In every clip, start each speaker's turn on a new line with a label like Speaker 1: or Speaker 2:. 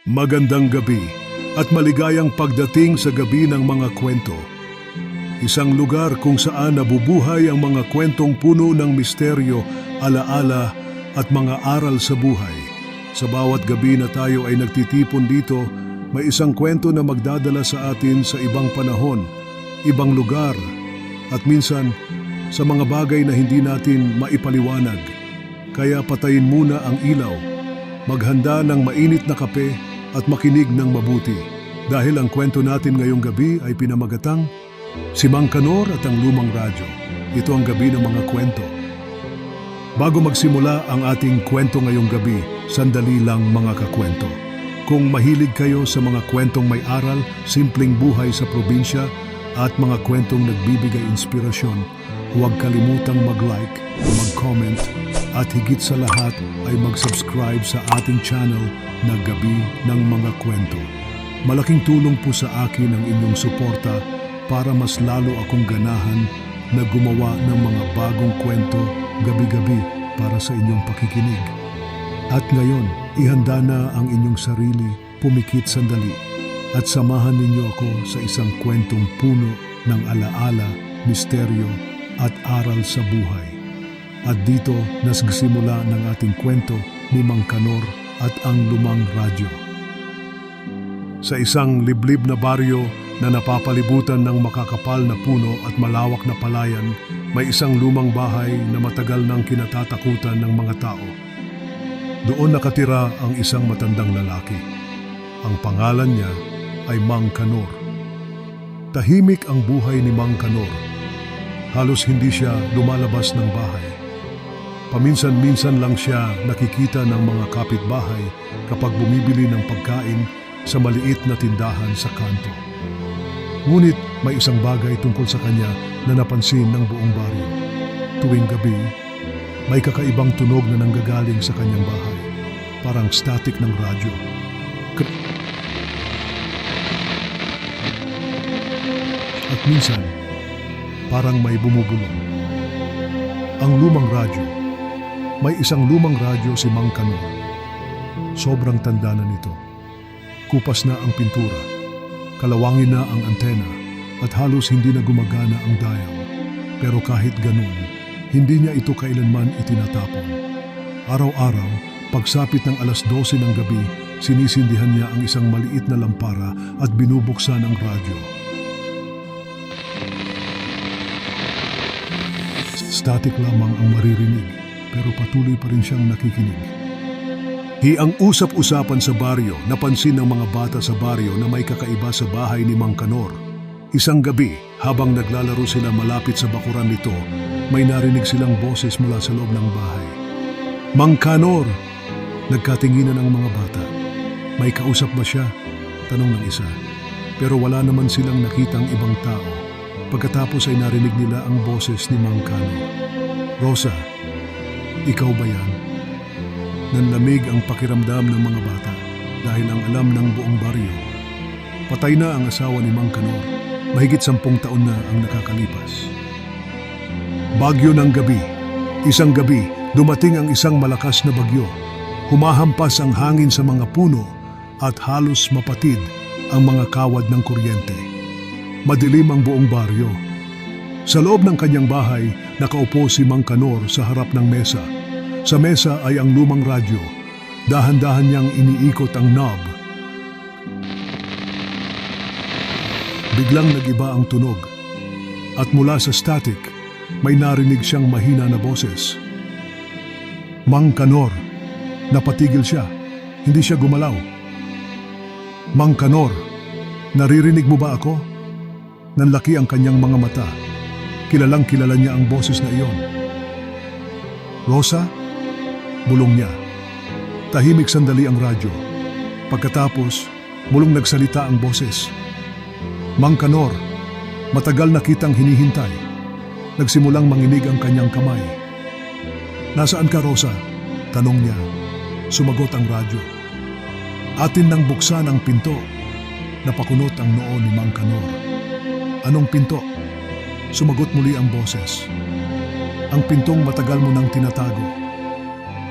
Speaker 1: Magandang gabi at maligayang pagdating sa gabi ng mga kwento. Isang lugar kung saan nabubuhay ang mga kwentong puno ng misteryo, alaala at mga aral sa buhay. Sa bawat gabi na tayo ay nagtitipon dito, may isang kwento na magdadala sa atin sa ibang panahon, ibang lugar, at minsan sa mga bagay na hindi natin maipaliwanag. Kaya patayin muna ang ilaw, maghanda ng mainit na kape at makinig ng mabuti. Dahil ang kwento natin ngayong gabi ay pinamagatang Si Mang Kanor at ang Lumang Radyo. Ito ang gabi ng mga kwento. Bago magsimula ang ating kwento ngayong gabi, sandali lang mga kakwento. Kung mahilig kayo sa mga kwentong may aral, simpleng buhay sa probinsya at mga kwentong nagbibigay inspirasyon, huwag kalimutang mag-like, mag-comment at higit sa lahat ay mag-subscribe sa ating channel na Gabi ng Mga Kwento. Malaking tulong po sa akin ang inyong suporta para mas lalo akong ganahan na gumawa ng mga bagong kwento gabi-gabi para sa inyong pakikinig. At ngayon, ihanda na ang inyong sarili, pumikit sandali at samahan ninyo ako sa isang kwentong puno ng alaala, misteryo at aral sa buhay. At dito nagsimula ng ating kwento ni Mang Kanor at ang Lumang Radyo. Sa isang liblib na baryo na napapalibutan ng makakapal na puno at malawak na palayan, may isang lumang bahay na matagal nang kinatatakutan ng mga tao. Doon nakatira ang isang matandang lalaki. Ang pangalan niya ay Mang Kanor. Tahimik ang buhay ni Mang Kanor. Halos hindi siya lumalabas ng bahay. Paminsan-minsan lang siya nakikita ng mga kapitbahay kapag bumibili ng pagkain sa maliit na tindahan sa kanto. Ngunit may isang bagay tungkol sa kanya na napansin ng buong baryo. Tuwing gabi, may kakaibang tunog na nanggagaling sa kanyang bahay, parang static ng radyo. At minsan, parang may bumubulong. Ang lumang radyo. May isang lumang radyo si Mang Kanor. Sobrang tanda na nito. Kupas na ang pintura, kalawangin na ang antena, at halos hindi na gumagana ang dial. Pero kahit ganun, hindi niya ito kailanman itinatapon. Araw-araw, pagsapit ng alas 12 ng gabi, sinisindihan niya ang isang maliit na lampara at binubuksan ang radyo. Static lamang ang maririnig, pero patuloy pa rin siyang nakikinig. Ang usap-usapan sa baryo, napansin ng mga bata sa baryo na may kakaiba sa bahay ni Mang Kanor. Isang gabi, habang naglalaro sila malapit sa bakuran nito, may narinig silang boses mula sa loob ng bahay. Mang Kanor! Nagkatinginan ang mga bata. May kausap ba siya? Tanong ng isa. Pero wala naman silang nakitang ibang tao. Pagkatapos ay narinig nila ang boses ni Mang Kanor. Rosa, ikaw ba yan? Nanlamig ang pakiramdam ng mga bata dahil ang alam ng buong baryo. Patay na ang asawa ni Mang Kanor. Mahigit 10 taon na ang nakakalipas. Bagyo ng gabi. Isang gabi, dumating ang isang malakas na bagyo. Humahampas ang hangin sa mga puno at halos mapatid ang mga kawad ng kuryente. Madilim ang buong baryo. Sa loob ng kanyang bahay, nakaupo si Mang Kanor sa harap ng mesa. Sa mesa ay ang lumang radyo. Dahan-dahan niyang iniikot ang knob. Biglang nag-iba ang tunog. At mula sa static, may narinig siyang mahina na boses. Mang Kanor. Napatigil siya. Hindi siya gumalaw. Mang Kanor, naririnig mo ba ako? Nanlaki ang kanyang mga mata. Kilalang kilala niya ang boses na iyon. Rosa? Bulong niya. Tahimik sandali ang radyo. Pagkatapos, mulong nagsalita ang boses. Mang Kanor, matagal na kitang hinihintay. Nagsimulang manginig ang kanyang kamay. Nasaan ka, Rosa? Tanong niya. Sumagot ang radyo. Atin nang buksan ang pinto. Napakunot ang noo ni Mang Kanor. Anong pinto? Sumagot muli ang boses. Ang pintong matagal mo nang tinatago.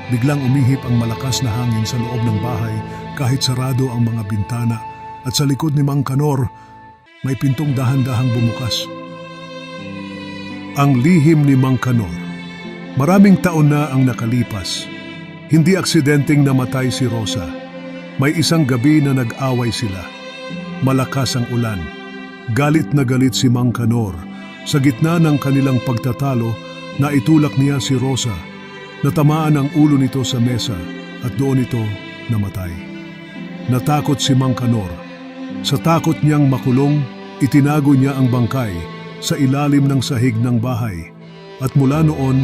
Speaker 1: Biglang umihip ang malakas na hangin sa loob ng bahay, kahit sarado ang mga bintana at sa likod ni Mang Kanor may pintong dahan-dahang bumukas. Ang lihim ni Mang Kanor. Maraming taon na ang nakalipas. Hindi aksidenteng namatay si Rosa. May isang gabi na nag-away sila. Malakas ang ulan. Galit na galit si Mang Kanor. Sa gitna ng kanilang pagtatalo, naitulak niya si Rosa. Natamaan ang ulo nito sa mesa at doon ito namatay. Natakot si Mang Kanor. Sa takot niyang makulong, itinago niya ang bangkay sa ilalim ng sahig ng bahay. At mula noon,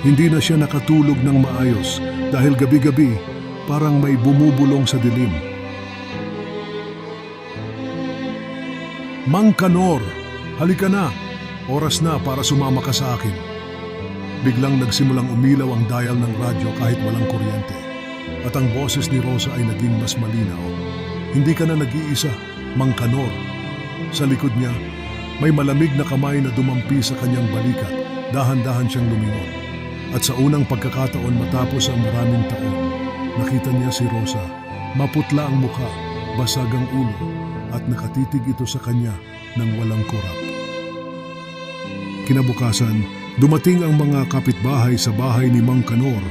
Speaker 1: hindi na siya nakatulog ng maayos dahil gabi-gabi parang may bumubulong sa dilim. Mang Kanor, halika na. Oras na para sumama ka sa akin. Biglang nagsimulang umilaw ang dial ng radyo kahit walang kuryente. At ang boses ni Rosa ay naging mas malinaw. Hindi ka na nag-iisa, Mang Kanor. Sa likod niya, may malamig na kamay na dumampi sa kanyang balikat. Dahan-dahan siyang lumingon. At sa unang pagkakataon matapos ang maraming taon, nakita niya si Rosa. Maputla ang mukha, basag ang ulo, at nakatitig ito sa kanya ng walang kurap. Kinabukasan, dumating ang mga kapitbahay sa bahay ni Mang Kanor.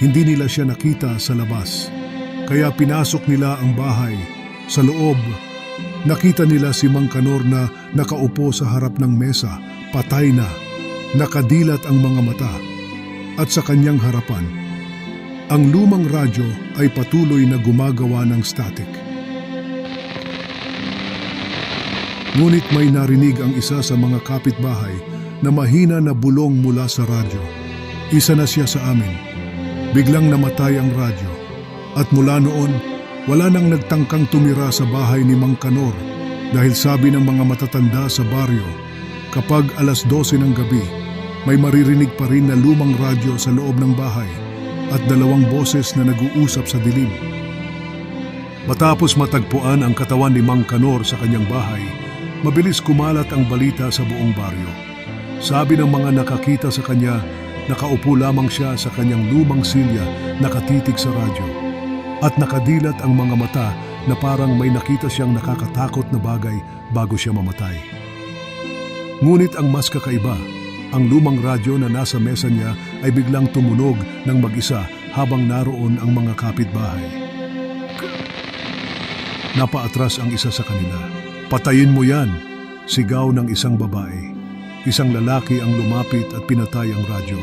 Speaker 1: Hindi nila siya nakita sa labas. Kaya pinasok nila ang bahay. Sa loob, nakita nila si Mang Kanor na nakaupo sa harap ng mesa, patay na, nakadilat ang mga mata. At sa kanyang harapan, ang lumang radyo ay patuloy na gumagawa ng static. Ngunit may narinig ang isa sa mga kapitbahay na mahina na bulong mula sa radyo. Isa na siya sa amin. Biglang namatay ang radyo. At mula noon, wala nang nagtangkang tumira sa bahay ni Mang Kanor dahil sabi ng mga matatanda sa baryo, kapag alas 12 ng gabi, may maririnig pa rin na lumang radyo sa loob ng bahay at dalawang boses na nag-uusap sa dilim. Matapos matagpuan ang katawan ni Mang Kanor sa kanyang bahay, mabilis kumalat ang balita sa buong baryo. Sabi ng mga nakakita sa kanya, nakaupo lamang siya sa kanyang lumang silya, nakatitig sa radyo. At nakadilat ang mga mata na parang may nakita siyang nakakatakot na bagay bago siya mamatay. Ngunit ang mas kakaiba, ang lumang radyo na nasa mesa niya ay biglang tumunog ng mag-isa habang naroon ang mga kapitbahay. Napaatras ang isa sa kanila. "Patayin mo yan!" Sigaw ng isang babae. Isang lalaki ang lumapit at pinatay ang radyo.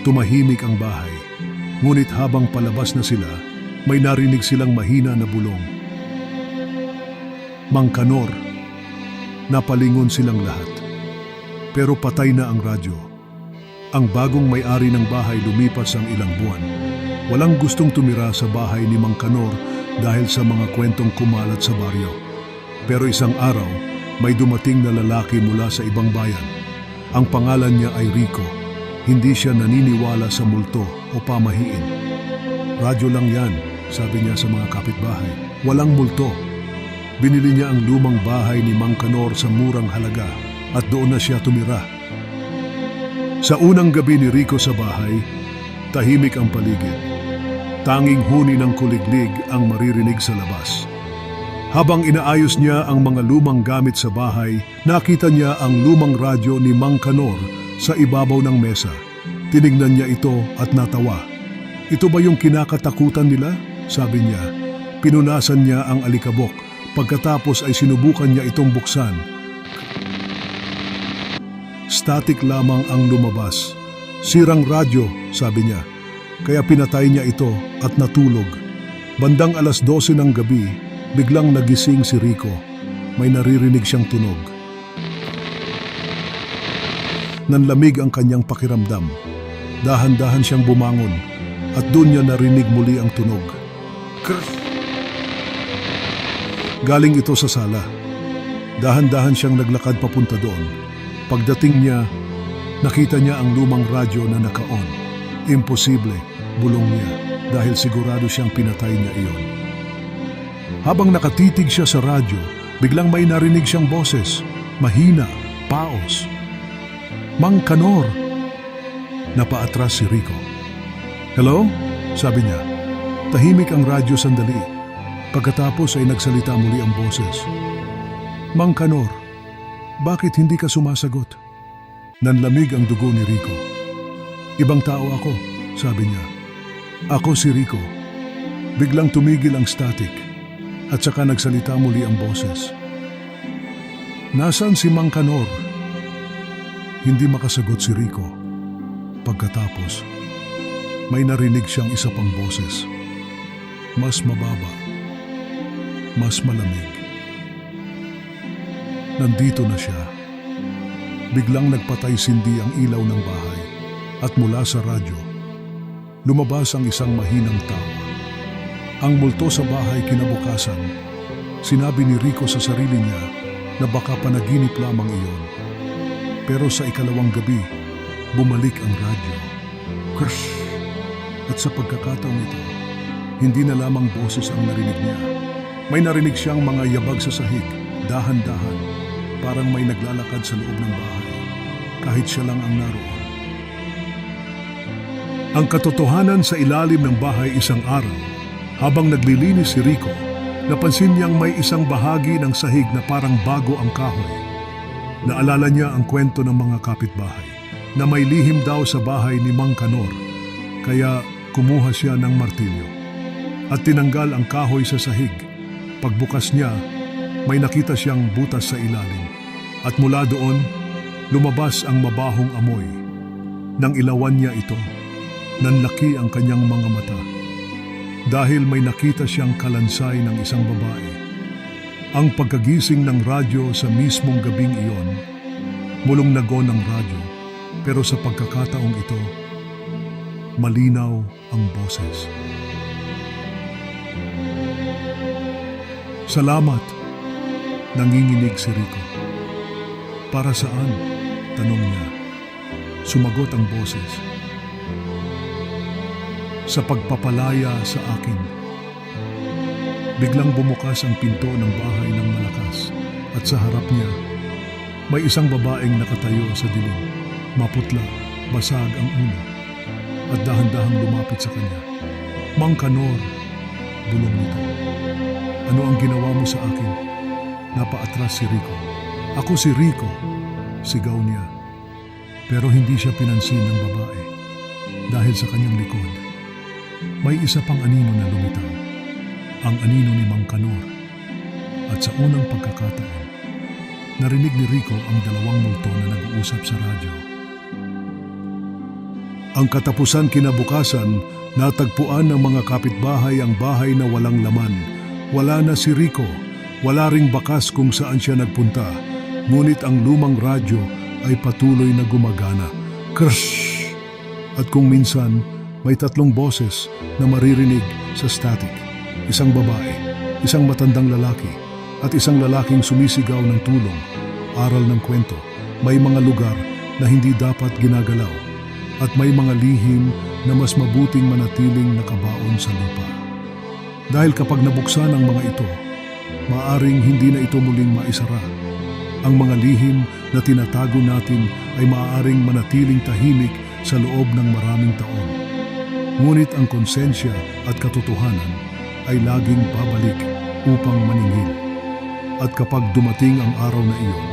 Speaker 1: Tumahimik ang bahay. Ngunit habang palabas na sila, may narinig silang mahina na bulong. "Mang Kanor." Napalingon silang lahat. Pero patay na ang radyo. Ang bagong may-ari ng bahay lumipas ang ilang buwan. Walang gustong tumira sa bahay ni Mang Kanor dahil sa mga kwentong kumalat sa baryo. Pero isang araw, may dumating na lalaki mula sa ibang bayan. Ang pangalan niya ay Rico. Hindi siya naniniwala sa multo o pamahiin. "Radyo lang yan," sabi niya sa mga kapitbahay. "Walang multo." Binili niya ang lumang bahay ni Mang Kanor sa murang halaga at doon na siya tumira. Sa unang gabi ni Rico sa bahay, tahimik ang paligid. Tanging huni ng kuliglig ang maririnig sa labas. Habang inaayos niya ang mga lumang gamit sa bahay, nakita niya ang lumang radyo ni Mang Kanor sa ibabaw ng mesa. Tinignan niya ito at natawa. "Ito ba yung kinakatakutan nila?" sabi niya. Pinunasan niya ang alikabok. Pagkatapos ay sinubukan niya itong buksan. Static lamang ang lumabas. "Sirang radyo," sabi niya. Kaya pinatay niya ito at natulog. Bandang alas 12 ng gabi, biglang nagising si Rico. May naririnig siyang tunog. Nanlamig ang kanyang pakiramdam. Dahan-dahan siyang bumangon at doon niya narinig muli ang tunog. Galing ito sa sala. Dahan-dahan siyang naglakad papunta doon. Pagdating niya, nakita niya ang lumang radyo na naka-on. Imposible, bulong niya, dahil sigurado siyang pinatay niya iyon. Habang nakatitig siya sa radyo, biglang may narinig siyang boses. Mahina, paos. "Mang Kanor!" Napaatras si Rico. "Hello?" sabi niya. Tahimik ang radyo sandali. Pagkatapos ay nagsalita muli ang boses. Mang Kanor, bakit hindi ka sumasagot? Nanlamig ang dugo ni Rico. Ibang tao ako, sabi niya. Ako si Rico. Biglang tumigil ang static at saka nagsalita muli ang boses. Nasaan si Mang Kanor? Hindi makasagot si Rico. Pagkatapos, may narinig siyang isa pang boses. Mas mababa, mas malamig. Nandito na siya. Biglang nagpatay-sindi ang ilaw ng bahay at mula sa radyo, lumabas ang isang mahinang tawa. Ang multo sa bahay kinabukasan, sinabi ni Rico sa sarili niya na baka panaginip lamang iyon. Pero sa ikalawang gabi, bumalik ang radyo. Krush! At sa pagkakataong ito, hindi na lamang boses ang narinig niya. May narinig siyang mga yabag sa sahig, dahan-dahan, parang may naglalakad sa loob ng bahay, kahit siya lang ang naroon. Ang katotohanan sa ilalim ng bahay isang araw, habang naglilinis si Rico, napansin niyang may isang bahagi ng sahig na parang bago ang kahoy. Naalala niya ang kwento ng mga kapitbahay, na may lihim daw sa bahay ni Mang Kanor, kaya kumuha siya ng martilyo at tinanggal ang kahoy sa sahig. Pagbukas niya, may nakita siyang butas sa ilalim at mula doon, lumabas ang mabahong amoy. Nang ilawan niya ito, nanlaki ang kanyang mga mata dahil may nakita siyang kalansay ng isang babae. Ang pagkagising ng radyo sa mismong gabing iyon, mulong nagon ang radyo, pero sa pagkakataong ito, malinaw ang boses. Salamat, nanginginig si Rico. Para saan? Tanong niya. Sumagot ang boses. Sa pagpapalaya sa akin. Biglang bumukas ang pinto ng bahay ng malakas at sa harap niya, may isang babaeng nakatayo sa dilim. Maputla, basag ang ulo at dahan-dahang lumapit sa kanya. Mang Kanor, bulong nito. Ano ang ginawa mo sa akin? Napaatras si Rico. Ako si Rico, sigaw niya. Pero hindi siya pinansin ng babae dahil sa kanyang likod. May isa pang anino na lumitaw, ang anino ni Mang Kanor. At sa unang pagkakataon, narinig ni Rico ang dalawang multo na nag-uusap sa radyo. Ang katapusan kinabukasan, natagpuan ng mga kapitbahay ang bahay na walang laman. Wala na si Rico, wala ring bakas kung saan siya nagpunta, ngunit ang lumang radyo ay patuloy na gumagana. Krush! At kung minsan, may tatlong boses na maririnig sa static. Isang babae, isang matandang lalaki, at isang lalaking sumisigaw ng tulong. Aral ng kwento, may mga lugar na hindi dapat ginagalaw, at may mga lihim na mas mabuting manatiling nakabaon sa lupa. Dahil kapag nabuksan ang mga ito, maaring hindi na ito muling maisara. Ang mga lihim na tinatago natin ay maaaring manatiling tahimik sa loob ng maraming taon. Ngunit ang konsensya at katotohanan ay laging babalik upang maningil. At kapag dumating ang araw na iyon,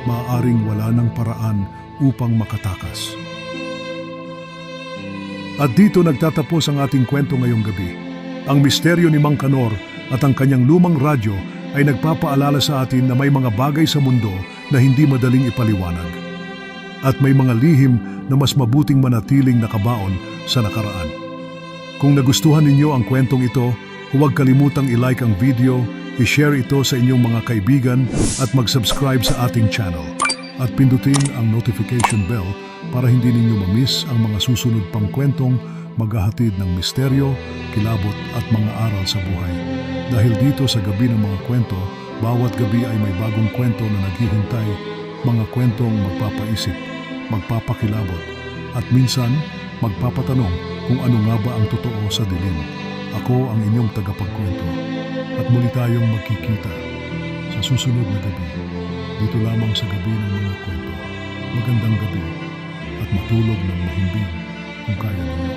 Speaker 1: maaaring wala ng paraan upang makatakas. At dito nagtatapos ang ating kwento ngayong gabi. Ang misteryo ni Mang Kanor at ang kanyang lumang radyo ay nagpapaalala sa atin na may mga bagay sa mundo na hindi madaling ipaliwanag. At may mga lihim na mas mabuting manatiling nakabaon sa nakaraan. Kung nagustuhan ninyo ang kwentong ito, huwag kalimutang i-like ang video, i-share ito sa inyong mga kaibigan at mag-subscribe sa ating channel. At pindutin ang notification bell para hindi ninyo ma-miss ang mga susunod pang kwentong maghahatid ng misteryo, kilabot at mga aral sa buhay. Dahil dito sa Gabi ng Mga Kwento, bawat gabi ay may bagong kwento na naghihintay, mga kwentong magpapaisip, magpapakilabot, at minsan magpapatanong kung ano nga ba ang totoo sa dilim. Ako ang inyong tagapagkwento at muli tayong magkikita sa susunod na gabi. Dito lamang sa Gabi ng Mga Kwento. Magandang gabi at matulog ng mahimbing kung kaya ninyo.